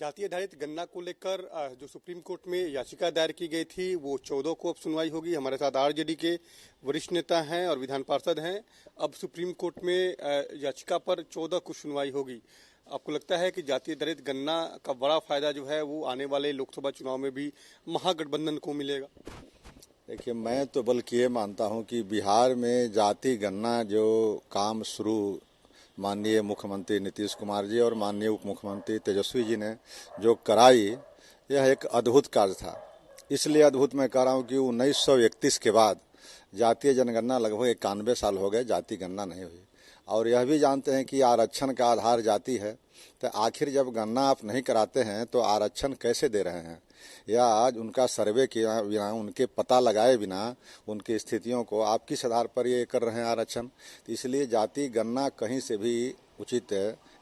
जातीय आधारित गन्ना को लेकर जो सुप्रीम कोर्ट में याचिका दायर की गई थी वो 14 को अब सुनवाई होगी। हमारे साथ आरजेडी के वरिष्ठ नेता हैं और विधान पार्षद हैं। अब सुप्रीम कोर्ट में याचिका पर 14 को सुनवाई होगी। आपको लगता है कि जातीय आधारित गन्ना का बड़ा फायदा जो है वो आने वाले लोकसभा चुनाव में भी महागठबंधन को मिलेगा? देखिए, मैं तो बल्कि ये मानता हूं कि बिहार में जाति गन्ना जो काम शुरू माननीय मुख्यमंत्री नीतीश कुमार जी और माननीय उप मुख्यमंत्री तेजस्वी जी ने जो कराई, यह एक अद्भुत कार्य था। इसलिए अद्भुत मैं कह रहा हूं कि 1931 के बाद जातीय जनगणना लगभग 91 साल हो गए, जाति गणना नहीं हुई। और यह भी जानते हैं कि आरक्षण का आधार जाति है, तो आखिर जब गणना आप नहीं कराते हैं तो आरक्षण कैसे दे रहे हैं? या आज उनका सर्वे किए बिना, उनके पता लगाए बिना उनकी स्थितियों को आप किस आधार पर ये कर रहे हैं आरक्षण? तो इसलिए जाति गणना कहीं से भी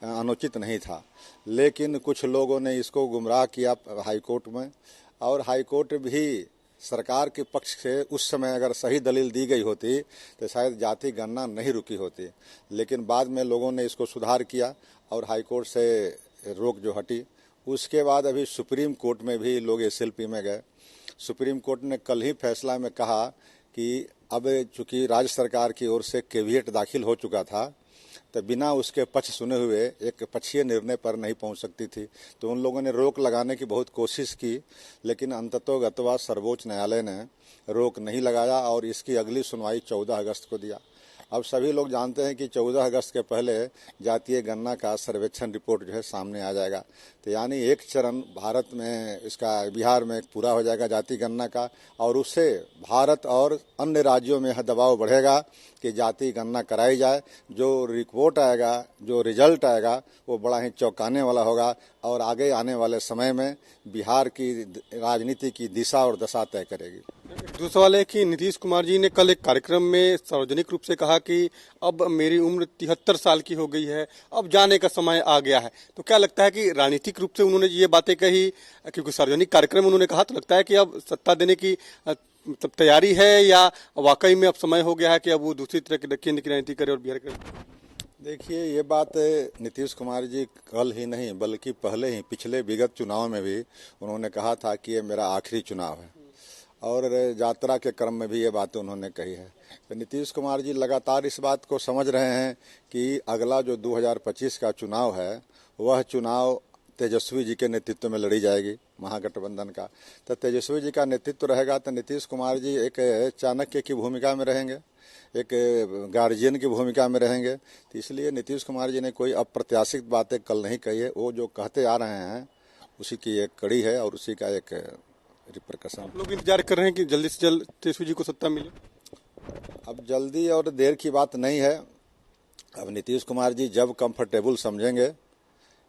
अनुचित नहीं था। लेकिन कुछ लोगों ने इसको गुमराह किया हाईकोर्ट में, और हाईकोर्ट भी सरकार के पक्ष से उस समय अगर सही दलील दी गई होती तो शायद जाति गणना नहीं रुकी होती। लेकिन बाद में लोगों ने इसको सुधार किया और हाईकोर्ट से रोक जो हटी, उसके बाद अभी सुप्रीम कोर्ट में भी लोग एसएलपी में गए। सुप्रीम कोर्ट ने कल ही फैसला में कहा कि अब चूंकि राज्य सरकार की ओर से कैविएट दाखिल हो चुका था, तो बिना उसके पक्ष सुने हुए एक पक्षीय निर्णय पर नहीं पहुंच सकती थी। तो उन लोगों ने रोक लगाने की बहुत कोशिश की, लेकिन अंततोगत्वा सर्वोच्च न्यायालय ने रोक नहीं लगाया और इसकी अगली सुनवाई 14 अगस्त को दिया। अब सभी लोग जानते हैं कि 14 अगस्त के पहले जातीय गणना का सर्वेक्षण रिपोर्ट जो है सामने आ जाएगा। तो यानी एक चरण भारत में इसका बिहार में पूरा हो जाएगा जाति गणना का, और उससे भारत और अन्य राज्यों में यह दबाव बढ़ेगा कि जाति गणना कराई जाए। जो रिपोर्ट आएगा, जो रिजल्ट आएगा, वो बड़ा ही चौंकाने वाला होगा और आगे आने वाले समय में बिहार की राजनीति की दिशा और दशा तय करेगी। दूसरा सवाल है कि नीतीश कुमार जी ने कल एक कार्यक्रम में सार्वजनिक रूप से कहा कि अब मेरी उम्र 73 साल की हो गई है, अब जाने का समय आ गया है। तो क्या लगता है कि राजनीतिक रूप से उन्होंने ये बातें कही, क्योंकि सार्वजनिक कार्यक्रम उन्होंने कहा, तो लगता है कि अब सत्ता देने की तैयारी है, या वाकई में अब समय हो गया है कि अब वो दूसरी तरह की केंद्र की राजनीति करे और बिहार करे? देखिए, ये बात नीतीश कुमार जी कल ही नहीं बल्कि पहले ही पिछले विगत चुनाव में भी उन्होंने कहा था कि ये मेरा आखिरी चुनाव है, और यात्रा के क्रम में भी ये बातें उन्होंने कही है। तो नीतीश कुमार जी लगातार इस बात को समझ रहे हैं कि अगला जो 2025 का चुनाव है वह चुनाव तेजस्वी जी के नेतृत्व में लड़ी जाएगी, महागठबंधन का। तो तेजस्वी जी का नेतृत्व रहेगा तो नीतीश कुमार जी एक चाणक्य की भूमिका में रहेंगे, एक गार्जियन की भूमिका में रहेंगे। तो इसलिए नीतीश कुमार जी ने कोई अप्रत्याशित बातें कल नहीं कही है। वो जो कहते आ रहे हैं उसी की एक कड़ी है और उसी का एक रिप्रकशन। लोग इंतजार कर रहे हैं कि जल्दी से जल्द तेजस्वी जी को सत्ता मिले। अब जल्दी और देर की बात नहीं है। अब नीतीश कुमार जी जब कंफर्टेबल समझेंगे,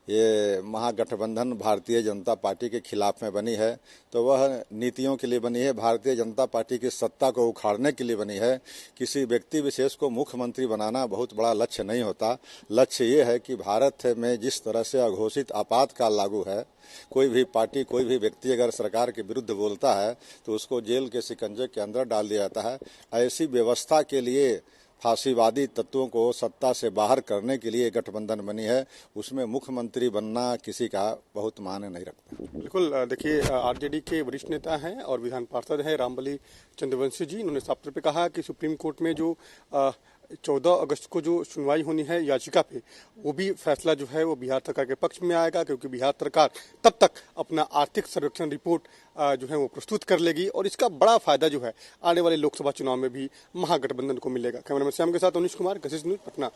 ये महागठबंधन भारतीय जनता पार्टी के खिलाफ में बनी है तो वह नीतियों के लिए बनी है, भारतीय जनता पार्टी की सत्ता को उखाड़ने के लिए बनी है। किसी व्यक्ति विशेष को मुख्यमंत्री बनाना बहुत बड़ा लक्ष्य नहीं होता। लक्ष्य ये है कि भारत में जिस तरह से अघोषित आपातकाल लागू है, कोई भी पार्टी, कोई भी व्यक्ति अगर सरकार के विरुद्ध बोलता है तो उसको जेल के शिकंजे के अंदर डाल दिया जाता है। ऐसी व्यवस्था के लिए फांसीवादी तत्वों को सत्ता से बाहर करने के लिए गठबंधन बनी है। उसमें मुख्यमंत्री बनना किसी का बहुत मायने नहीं रखता। बिल्कुल, देखिए, आरजेडी के वरिष्ठ नेता हैं और विधान पार्षद हैं रामबली चंद्रवंशी जी। इन्होंने साफ तौर पे कहा कि सुप्रीम कोर्ट में जो 14 अगस्त को जो सुनवाई होनी है याचिका पे, वो भी फैसला जो है वो बिहार सरकार के पक्ष में आएगा, क्योंकि बिहार सरकार तब तक अपना आर्थिक सर्वेक्षण रिपोर्ट जो है वो प्रस्तुत कर लेगी और इसका बड़ा फायदा जो है आने वाले लोकसभा चुनाव में भी महागठबंधन को मिलेगा। कैमरामैन श्याम के साथ अनिश कुमार, गज़ीज़ न्यूज़, पटना।